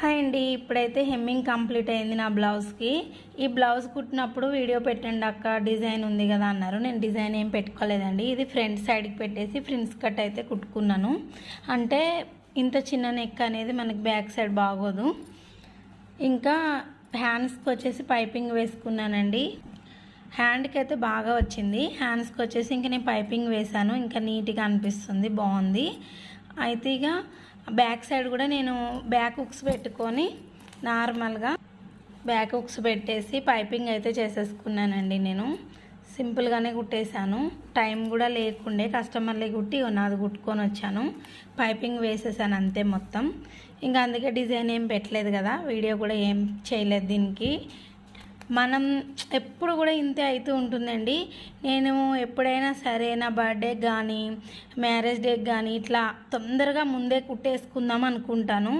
Hi అండి, ఇప్పుడైతే hemming complete అయింది నా బ్లౌజ్కి. ఈ బ్లౌజ్ కుట్టినప్పుడు వీడియో పెట్టండి అక్క, డిజైన్ ఉంది కదా అన్నారు. నేను డిజైన్ ఏం పెట్టుకోలేదండి. ఇది ఫ్రంట్ సైడ్కి పెట్టేసి ఫ్రిన్స్ కట్ అయితే కుట్టుకున్నాను. అంటే ఇంత చిన్న నెక్ అనేది మనకి బ్యాక్ సైడ్ బాగోదు. ఇంకా హ్యాండ్స్కి వచ్చేసి పైపింగ్ వేసుకున్నానండి. హ్యాండ్కి అయితే బాగా వచ్చింది. హ్యాండ్స్కి వచ్చేసి ఇంకా నేను పైపింగ్ వేసాను. ఇంకా నీట్గా అనిపిస్తుంది, బాగుంది. అయితే ఇక బ్యాక్ సైడ్ కూడా నేను బ్యాక్ హుక్స్ పెట్టుకొని నార్మల్గా బ్యాక్ హుక్స్ పెట్టేసి పైపింగ్ అయితే చేసేసుకున్నానండి. నేను సింపుల్గానే కుట్టేశాను. టైం కూడా లేకుండే, కస్టమర్లే కుట్టి నాది కుట్టుకొని వచ్చాను. పైపింగ్ వేసేసాను అంతే మొత్తం. ఇంకా అందుకే డిజైన్ ఏం పెట్టలేదు కదా, వీడియో కూడా ఏం చేయలేదు దీనికి. మనం ఎప్పుడు కూడా ఇంతే అవుతూ ఉంటుందండి. నేను ఎప్పుడైనా సరే నా బర్త్డేకి కానీ మ్యారేజ్ డేకి కానీ ఇట్లా తొందరగా ముందే కుట్టేసుకుందాం అనుకుంటాను.